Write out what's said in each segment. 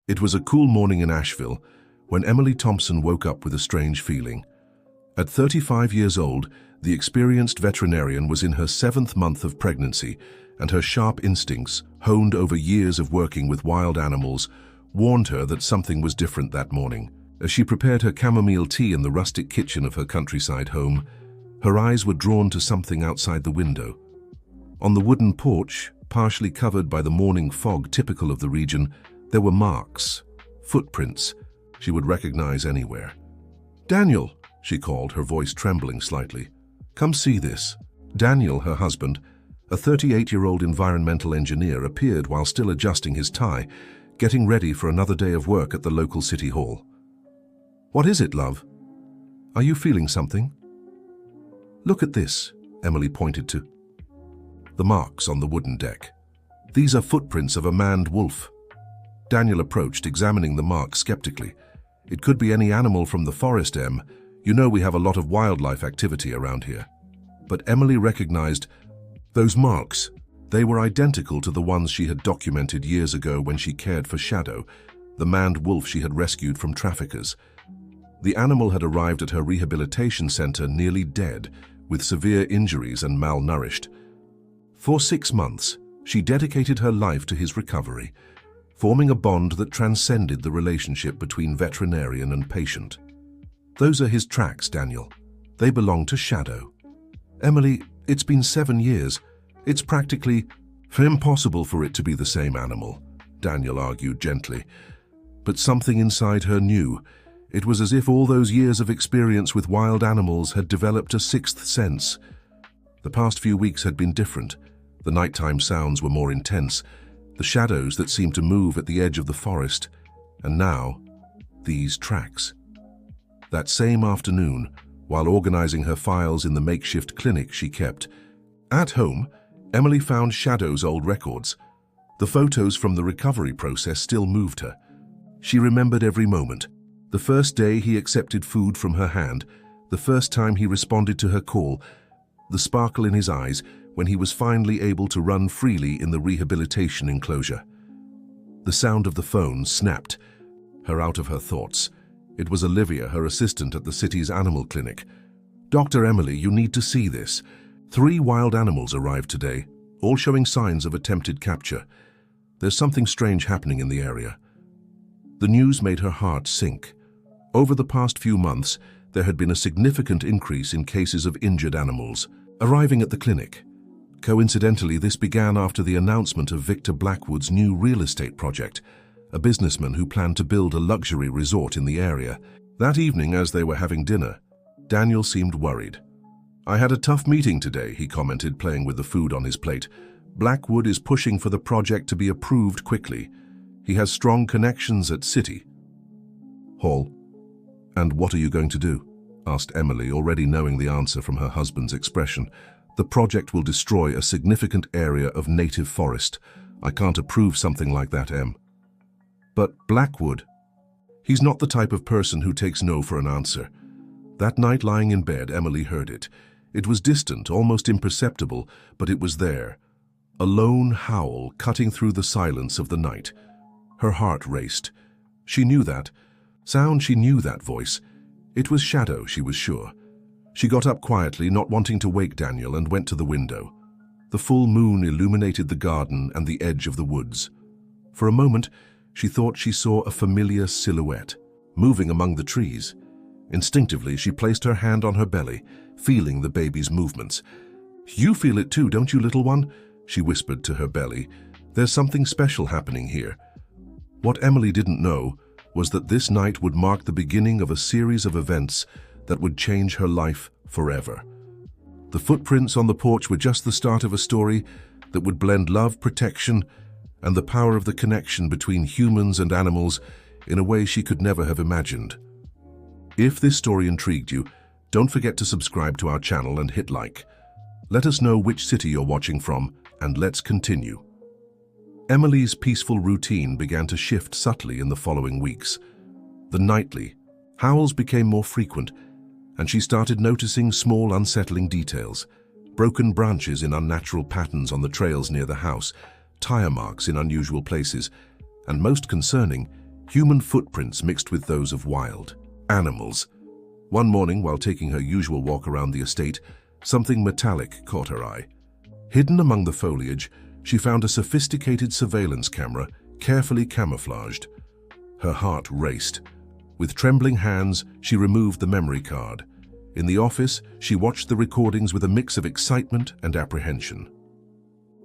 It was a cool morning in Asheville when Emily Thompson woke up with a strange feeling. At 35 years old, the experienced veterinarian was in her 7th month of pregnancy, and her sharp instincts, honed over years of working with wild animals, warned her that something was different that morning. As she prepared her chamomile tea in the rustic kitchen of her countryside home, her eyes were drawn to something outside the window. On the wooden porch, partially covered by the morning fog typical of the region, there were marks, footprints she would recognize anywhere. "Daniel," she called, her voice trembling slightly. "Come see this." Daniel, her husband, a 38-year-old environmental engineer, appeared while still adjusting his tie, getting ready for another day of work at the local city hall. "What is it, love? Are you feeling something?" "Look at this," Emily pointed to the marks on the wooden deck. "These are footprints of a maned wolf." Daniel approached, examining the marks skeptically. "It could be any animal from the forest, Em. You know we have a lot of wildlife activity around here." But Emily recognized those marks. They were identical to the ones she had documented years ago when she cared for Shadow, the maned wolf she had rescued from traffickers. The animal had arrived at her rehabilitation center nearly dead, with severe injuries and malnourished. For 6 months, she dedicated her life to his recovery, forming a bond that transcended the relationship between veterinarian and patient. "Those are his tracks, Daniel. They belong to Shadow." "Emily, it's been 7 years. It's practically impossible for it to be the same animal," Daniel argued gently. But something inside her knew. It was as if all those years of experience with wild animals had developed a 6th sense. The past few weeks had been different. The nighttime sounds were more intense, the shadows that seemed to move at the edge of the forest, and now, these tracks. That same afternoon, while organizing her files in the makeshift clinic she kept at home, Emily found Shadow's old records. The photos from the recovery process still moved her. She remembered every moment. The first day he accepted food from her hand, the first time he responded to her call, the sparkle in his eyes when he was finally able to run freely in the rehabilitation enclosure. The sound of the phone snapped her out of her thoughts. It was Olivia, her assistant at the city's animal clinic. "Dr. Emily, you need to see this. 3 wild animals arrived today, all showing signs of attempted capture. There's something strange happening in the area." The news made her heart sink. Over the past few months, there had been a significant increase in cases of injured animals arriving at the clinic. Coincidentally, this began after the announcement of Victor Blackwood's new real estate project, a businessman who planned to build a luxury resort in the area. That evening, as they were having dinner, Daniel seemed worried. "I had a tough meeting today," he commented, playing with the food on his plate. "Blackwood is pushing for the project to be approved quickly. He has strong connections at City Hall." "And what are you going to do?" asked Emily, already knowing the answer from her husband's expression. "The project will destroy a significant area of native forest. I can't approve something like that, Em." "But Blackwood, he's not the type of person who takes no for an answer." That night, lying in bed, Emily heard it. It was distant, almost imperceptible, but it was there. A lone howl cutting through the silence of the night. Her heart raced. She knew that sound, she knew that voice. It was Shadow, she was sure. She got up quietly, not wanting to wake Daniel, and went to the window. The full moon illuminated the garden and the edge of the woods. For a moment, she thought she saw a familiar silhouette, moving among the trees. Instinctively, she placed her hand on her belly, feeling the baby's movements. "You feel it too, don't you, little one?" she whispered to her belly. "There's something special happening here." What Emily didn't know was that this night would mark the beginning of a series of events that would change her life forever. The footprints on the porch were just the start of a story that would blend love, protection, and the power of the connection between humans and animals in a way she could never have imagined. If this story intrigued you, don't forget to subscribe to our channel and hit like. Let us know which city you're watching from, and let's continue. Emily's peaceful routine began to shift subtly in the following weeks. The nightly howls became more frequent, and she started noticing small, unsettling details: broken branches in unnatural patterns on the trails near the house, tire marks in unusual places, and most concerning, human footprints mixed with those of wild animals. One morning, while taking her usual walk around the estate, something metallic caught her eye. Hidden among the foliage, she found a sophisticated surveillance camera, carefully camouflaged. Her heart raced. With trembling hands, she removed the memory card. In the office, she watched the recordings with a mix of excitement and apprehension.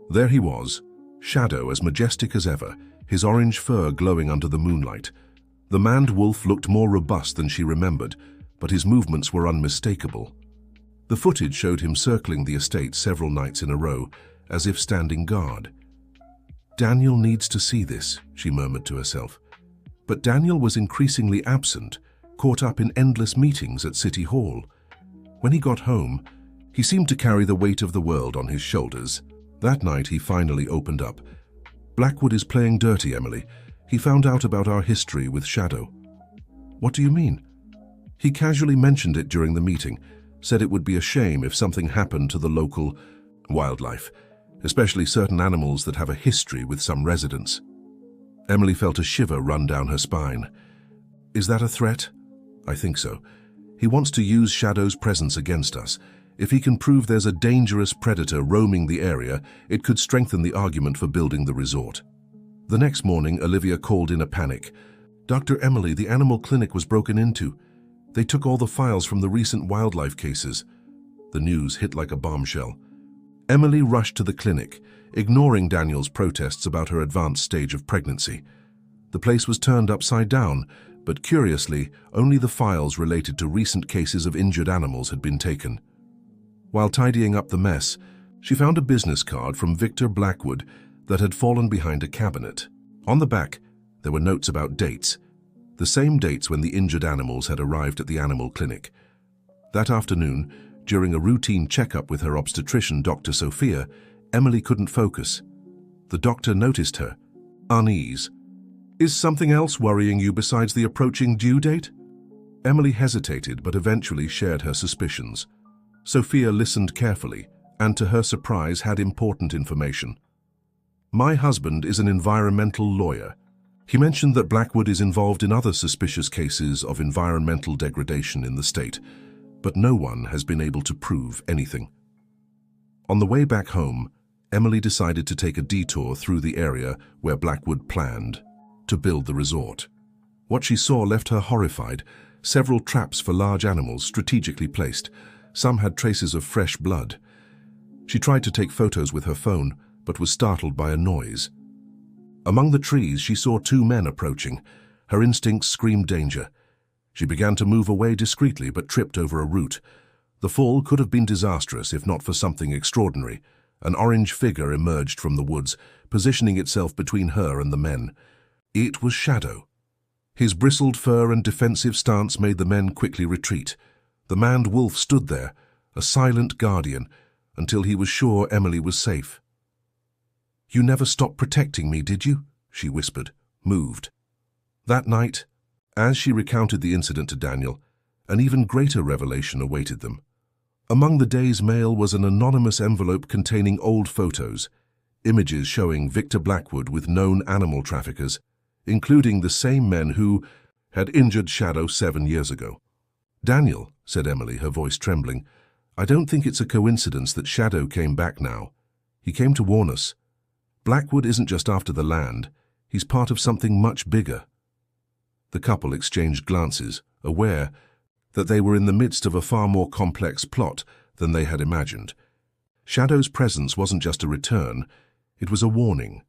There he was, Shadow as majestic as ever, his orange fur glowing under the moonlight. The maned wolf looked more robust than she remembered, but his movements were unmistakable. The footage showed him circling the estate several nights in a row, as if standing guard. "Daniel needs to see this," she murmured to herself. But Daniel was increasingly absent, caught up in endless meetings at City Hall. When he got home, he seemed to carry the weight of the world on his shoulders. That night he finally opened up. "Blackwood is playing dirty, Emily. He found out about our history with Shadow." "What do you mean?" "He casually mentioned it during the meeting, said it would be a shame if something happened to the local wildlife, especially certain animals that have a history with some residents." Emily felt a shiver run down her spine. "Is that a threat?" "I think so. He wants to use Shadow's presence against us. If he can prove there's a dangerous predator roaming the area, it could strengthen the argument for building the resort." The next morning, Olivia called in a panic. "Dr. Emily, the animal clinic was broken into. They took all the files from the recent wildlife cases." The news hit like a bombshell. Emily rushed to the clinic, ignoring Daniel's protests about her advanced stage of pregnancy. The place was turned upside down, but curiously, only the files related to recent cases of injured animals had been taken. While tidying up the mess, she found a business card from Victor Blackwood that had fallen behind a cabinet. On the back, there were notes about dates, the same dates when the injured animals had arrived at the animal clinic. That afternoon, during a routine checkup with her obstetrician, Dr. Sophia, Emily couldn't focus. The doctor noticed her unease. "Is something else worrying you besides the approaching due date?" Emily hesitated, but eventually shared her suspicions. Sophia listened carefully, and to her surprise had important information. "My husband is an environmental lawyer. He mentioned that Blackwood is involved in other suspicious cases of environmental degradation in the state, but no one has been able to prove anything." On the way back home, Emily decided to take a detour through the area where Blackwood planned to build the resort. What she saw left her horrified. Several traps for large animals strategically placed. Some had traces of fresh blood. She tried to take photos with her phone, but was startled by a noise. Among the trees, she saw two men approaching. Her instincts screamed danger. She began to move away discreetly, but tripped over a root. The fall could have been disastrous if not for something extraordinary. An orange figure emerged from the woods, positioning itself between her and the men. It was Shadow. His bristled fur and defensive stance made the men quickly retreat. The maned wolf stood there, a silent guardian, until he was sure Emily was safe. "You never stopped protecting me, did you?" she whispered, moved. That night, as she recounted the incident to Daniel, an even greater revelation awaited them. Among the day's mail was an anonymous envelope containing old photos, images showing Victor Blackwood with known animal traffickers, including the same men who had injured Shadow 7 years ago. "Daniel," said Emily, her voice trembling, "I don't think it's a coincidence that Shadow came back now. He came to warn us. Blackwood isn't just after the land, he's part of something much bigger." The couple exchanged glances, aware that they were in the midst of a far more complex plot than they had imagined. Shadow's presence wasn't just a return, it was a warning,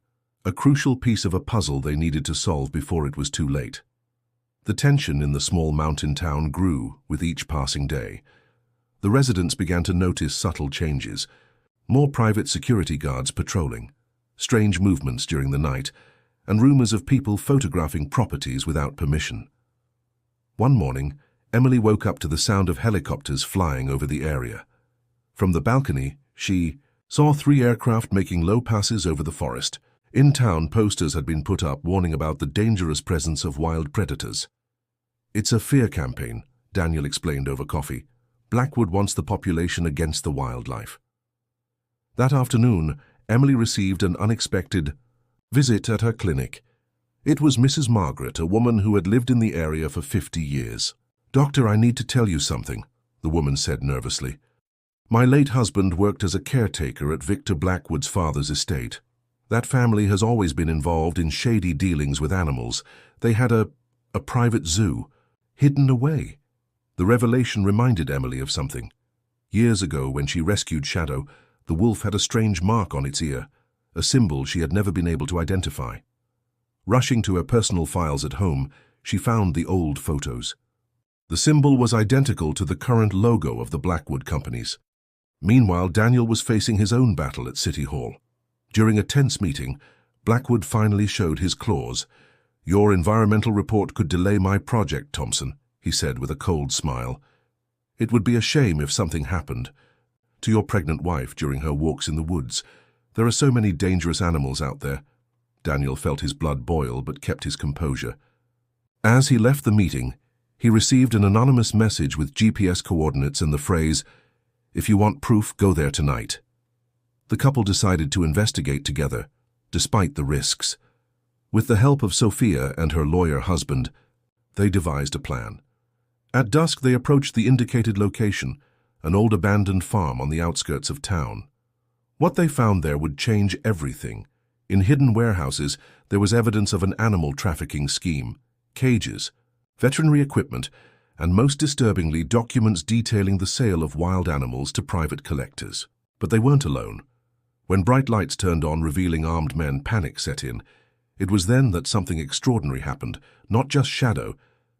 a crucial piece of a puzzle they needed to solve before it was too late. The tension in the small mountain town grew with each passing day. The residents began to notice subtle changes, more private security guards patrolling, strange movements during the night, and rumors of people photographing properties without permission. One morning, Emily woke up to the sound of helicopters flying over the area. From the balcony, she saw 3 aircraft making low passes over the forest. In town, posters had been put up warning about the dangerous presence of wild predators. "It's a fear campaign," Daniel explained over coffee. "Blackwood wants the population against the wildlife." That afternoon, Emily received an unexpected visit at her clinic. It was Mrs. Margaret, a woman who had lived in the area for 50 years. "Doctor, I need to tell you something," the woman said nervously. "My late husband worked as a caretaker at Victor Blackwood's father's estate. That family has always been involved in shady dealings with animals. They had a private zoo, hidden away." The revelation reminded Emily of something. Years ago, when she rescued Shadow, the wolf had a strange mark on its ear, a symbol she had never been able to identify. Rushing to her personal files at home, she found the old photos. The symbol was identical to the current logo of the Blackwood companies. Meanwhile, Daniel was facing his own battle at City Hall. During a tense meeting, Blackwood finally showed his claws. "Your environmental report could delay my project, Thompson," he said with a cold smile. "It would be a shame if something happened to your pregnant wife during her walks in the woods. There are so many dangerous animals out there." Daniel felt his blood boil but kept his composure. As he left the meeting, he received an anonymous message with GPS coordinates and the phrase, "If you want proof, go there tonight." The couple decided to investigate together, despite the risks. With the help of Sophia and her lawyer husband, they devised a plan. At dusk, they approached the indicated location, an old abandoned farm on the outskirts of town. What they found there would change everything. In hidden warehouses, there was evidence of an animal trafficking scheme, cages, veterinary equipment, and most disturbingly, documents detailing the sale of wild animals to private collectors. But they weren't alone. When bright lights turned on, revealing armed men, panic set in. It was then that something extraordinary happened. Not just Shadow,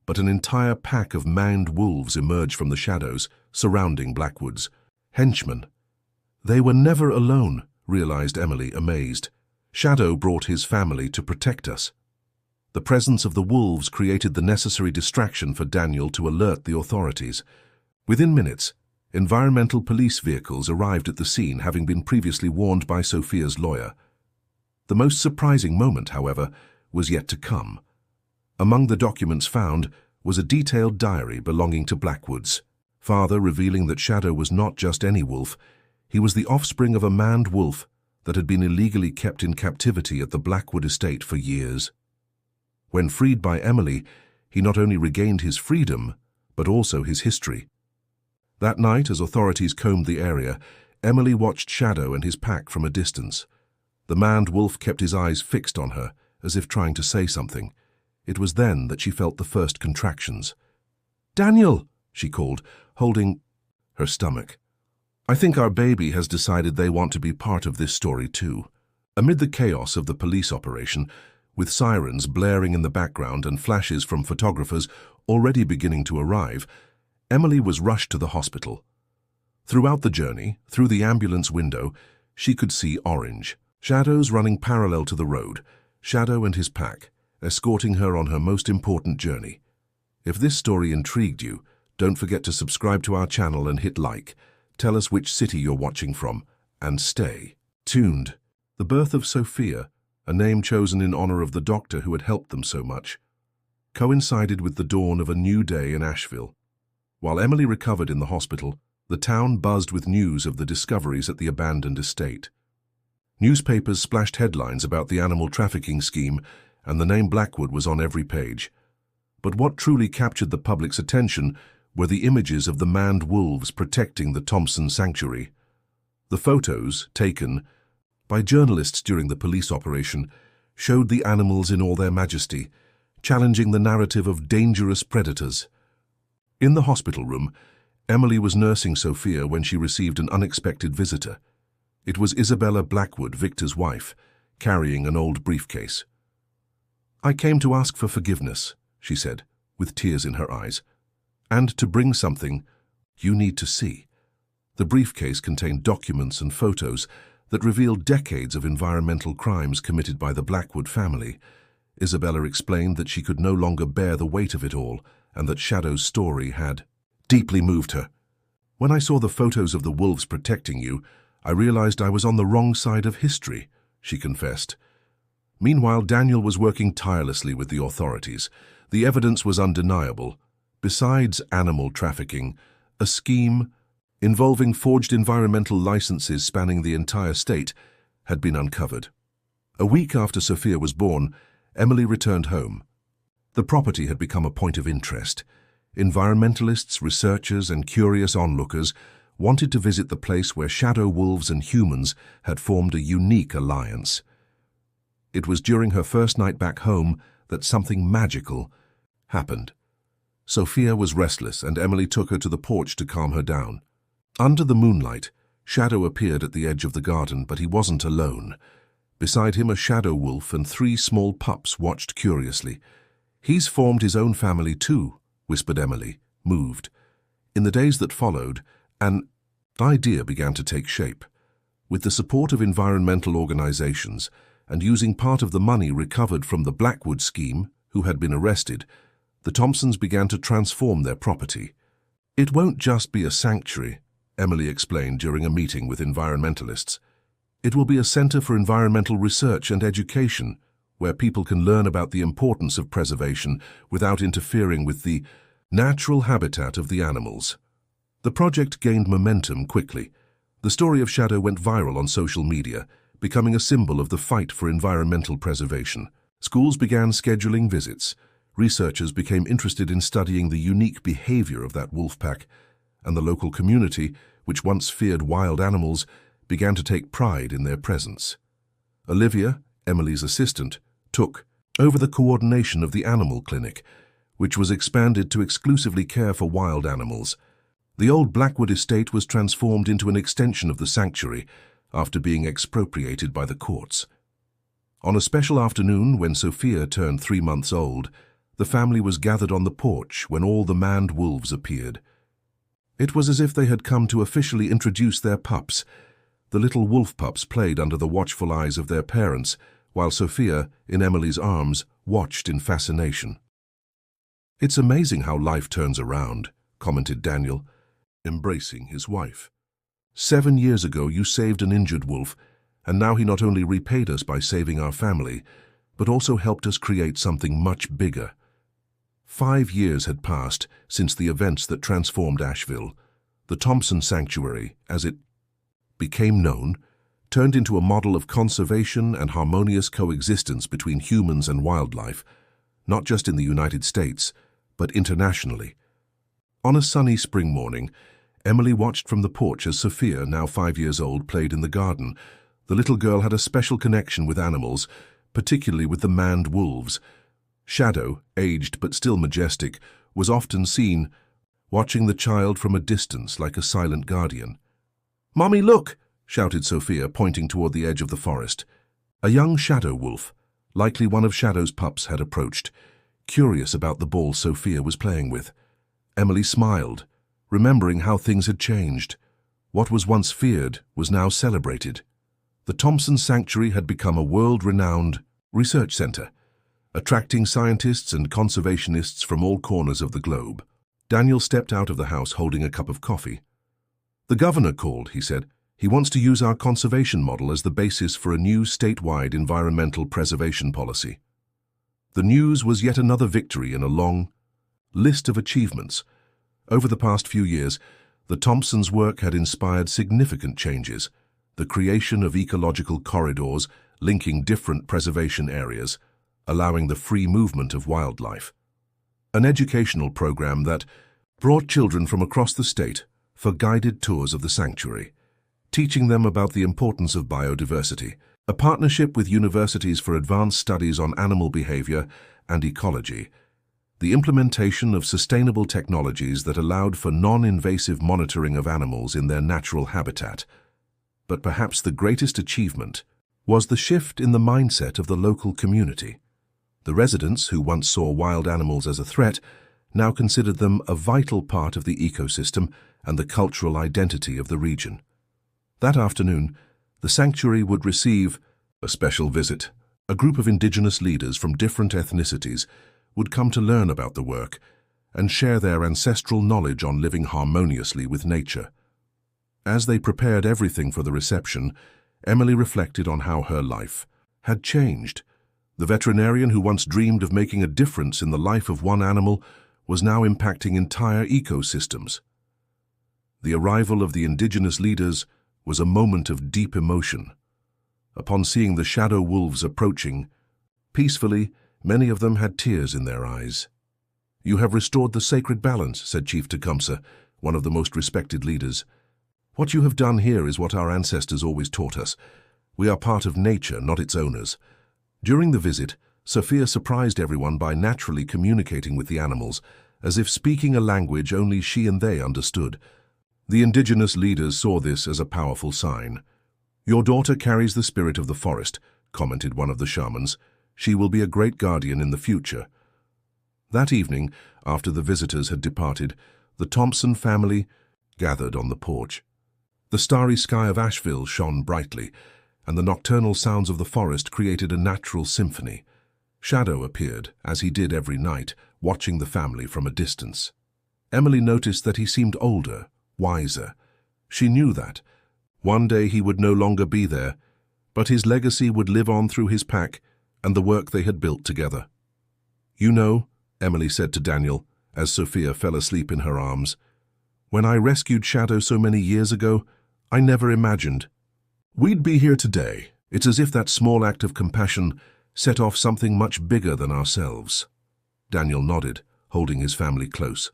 but an entire pack of maned wolves emerged from the shadows, surrounding Blackwood's. Henchmen. They were never alone, realized Emily, amazed. Shadow brought his family to protect us. The presence of the wolves created the necessary distraction for Daniel to alert the authorities. Within minutes, environmental police vehicles arrived at the scene, having been previously warned by Sophia's lawyer. The most surprising moment, however, was yet to come. Among the documents found was a detailed diary belonging to Blackwood's father, revealing that Shadow was not just any wolf. He was the offspring of a maned wolf that had been illegally kept in captivity at the Blackwood estate for years. When freed by Emily, he not only regained his freedom, but also his history. That night, as authorities combed the area, Emily watched Shadow and his pack from a distance. The maned wolf kept his eyes fixed on her, as if trying to say something. It was then that she felt the first contractions. "Daniel!" she called, holding her stomach. "I think our baby has decided they want to be part of this story too." Amid the chaos of the police operation, with sirens blaring in the background and flashes from photographers already beginning to arrive, Emily was rushed to the hospital. Throughout the journey, through the ambulance window, she could see orange, shadows running parallel to the road, Shadow and his pack, escorting her on her most important journey. If this story intrigued you, don't forget to subscribe to our channel and hit like. Tell us which city you're watching from, and stay tuned. The birth of Sophia, a name chosen in honor of the doctor who had helped them so much, coincided with the dawn of a new day in Asheville. While Emily recovered in the hospital, the town buzzed with news of the discoveries at the abandoned estate. Newspapers splashed headlines about the animal trafficking scheme, and the name Blackwood was on every page. But what truly captured the public's attention were the images of the maned wolves protecting the Thompson sanctuary. The photos, taken by journalists during the police operation, showed the animals in all their majesty, challenging the narrative of dangerous predators. In the hospital room, Emily was nursing Sophia when she received an unexpected visitor. It was Isabella Blackwood, Victor's wife, carrying an old briefcase. "I came to ask for forgiveness," she said, with tears in her eyes, "and to bring something you need to see." The briefcase contained documents and photos that revealed decades of environmental crimes committed by the Blackwood family. Isabella explained that she could no longer bear the weight of it all, and that Shadow's story had deeply moved her. "When I saw the photos of the wolves protecting you, I realized I was on the wrong side of history," she confessed. Meanwhile, Daniel was working tirelessly with the authorities. The evidence was undeniable. Besides animal trafficking, a scheme involving forged environmental licenses spanning the entire state had been uncovered. A week after Sophia was born, Emily returned home. The property had become a point of interest. Environmentalists, researchers, and curious onlookers wanted to visit the place where shadow wolves and humans had formed a unique alliance. It was during her first night back home that something magical happened. Sophia was restless, and Emily took her to the porch to calm her down. Under the moonlight, Shadow appeared at the edge of the garden, but he wasn't alone. Beside him, a shadow wolf and 3 small pups watched curiously. "He's formed his own family too," whispered Emily, moved. In the days that followed, an idea began to take shape. With the support of environmental organizations and using part of the money recovered from the Blackwood scheme, who had been arrested, the Thompsons began to transform their property. "It won't just be a sanctuary," Emily explained during a meeting with environmentalists. "It will be a center for environmental research and education, where people can learn about the importance of preservation without interfering with the natural habitat of the animals." The project gained momentum quickly. The story of Shadow went viral on social media, becoming a symbol of the fight for environmental preservation. Schools began scheduling visits. Researchers became interested in studying the unique behavior of that wolf pack, and the local community, which once feared wild animals, began to take pride in their presence. Olivia, Emily's assistant, took over the coordination of the animal clinic, which was expanded to exclusively care for wild animals. The old Blackwood estate was transformed into an extension of the sanctuary after being expropriated by the courts. On a special afternoon when Sophia turned 3 months old, the family was gathered on the porch when all the maned wolves appeared. It was as if they had come to officially introduce their pups. The little wolf pups played under the watchful eyes of their parents, while Sophia, in Emily's arms, watched in fascination. "It's amazing how life turns around," commented Daniel, embracing his wife. "7 years ago you saved an injured wolf, and now he not only repaid us by saving our family, but also helped us create something much bigger." 5 years had passed since the events that transformed Asheville. The Thompson Sanctuary, as it became known, turned into a model of conservation and harmonious coexistence between humans and wildlife, not just in the United States, but internationally. On a sunny spring morning, Emily watched from the porch as Sophia, now 5 years old, played in the garden. The little girl had a special connection with animals, particularly with the maned wolves. Shadow, aged but still majestic, was often seen watching the child from a distance like a silent guardian. "Mommy, look!" shouted Sophia, pointing toward the edge of the forest. A young shadow wolf, likely one of Shadow's pups, had approached, curious about the ball Sophia was playing with. Emily smiled, remembering how things had changed. What was once feared was now celebrated. The Thompson Sanctuary had become a world-renowned research center, attracting scientists and conservationists from all corners of the globe. Daniel stepped out of the house holding a cup of coffee. "The governor called," he said. "He wants to use our conservation model as the basis for a new statewide environmental preservation policy." The news was yet another victory in a long list of achievements. Over the past few years, the Thompsons' work had inspired significant changes: the creation of ecological corridors linking different preservation areas, allowing the free movement of wildlife. An educational program that brought children from across the state for guided tours of the sanctuary, teaching them about the importance of biodiversity. A partnership with universities for advanced studies on animal behavior and ecology. The implementation of sustainable technologies that allowed for non-invasive monitoring of animals in their natural habitat. But perhaps the greatest achievement was the shift in the mindset of the local community. The residents, who once saw wild animals as a threat, now considered them a vital part of the ecosystem and the cultural identity of the region. That afternoon, the sanctuary would receive a special visit. A group of indigenous leaders from different ethnicities would come to learn about the work and share their ancestral knowledge on living harmoniously with nature. As they prepared everything for the reception, Emily reflected on how her life had changed. The veterinarian who once dreamed of making a difference in the life of one animal was now impacting entire ecosystems. The arrival of the indigenous leaders was a moment of deep emotion. Upon seeing the shadow wolves approaching, peacefully, Many of them had tears in their eyes. "You have restored the sacred balance," said Chief Tecumseh, one of the most respected leaders. "What you have done here is what our ancestors always taught us. We are part of nature, not its owners." During the visit, Sophia surprised everyone by naturally communicating with the animals, as if speaking a language only she and they understood. The indigenous leaders saw this as a powerful sign. "Your daughter carries the spirit of the forest," commented one of the shamans. "She will be a great guardian in the future." That evening, after the visitors had departed, the Thompson family gathered on the porch. The starry sky of Asheville shone brightly, and the nocturnal sounds of the forest created a natural symphony. Shadow appeared, as he did every night, watching the family from a distance. Emily noticed that he seemed older, wiser. She knew that. One day he would no longer be there, but his legacy would live on through his pack and the work they had built together. "You know," Emily said to Daniel, as Sophia fell asleep in her arms, "when I rescued Shadow so many years ago, I never imagined we'd be here today. It's as if that small act of compassion set off something much bigger than ourselves." Daniel nodded, holding his family close.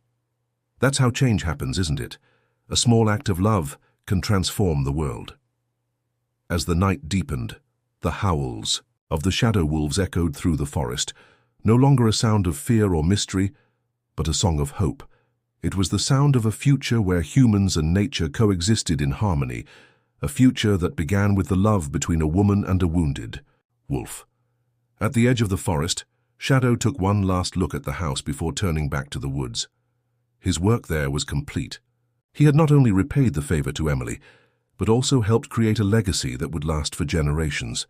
"That's how change happens, isn't it? A small act of love can transform the world." As the night deepened, the howls of the shadow wolves echoed through the forest, no longer a sound of fear or mystery, but a song of hope. It was the sound of a future where humans and nature coexisted in harmony, a future that began with the love between a woman and a wounded wolf. At the edge of the forest, Shadow took one last look at the house before turning back to the woods. His work there was complete. He had not only repaid the favor to Emily, but also helped create a legacy that would last for generations.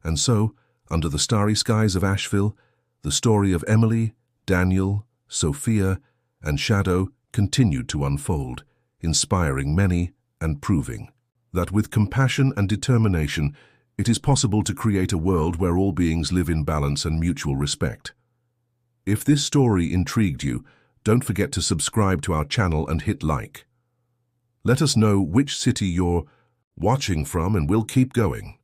And so, under the starry skies of Asheville, the story of Emily, Daniel, Sophia, and Shadow continued to unfold, inspiring many and proving that with compassion and determination, it is possible to create a world where all beings live in balance and mutual respect. If this story intrigued you, don't forget to subscribe to our channel and hit like. Let us know which city you're watching from and we'll keep going.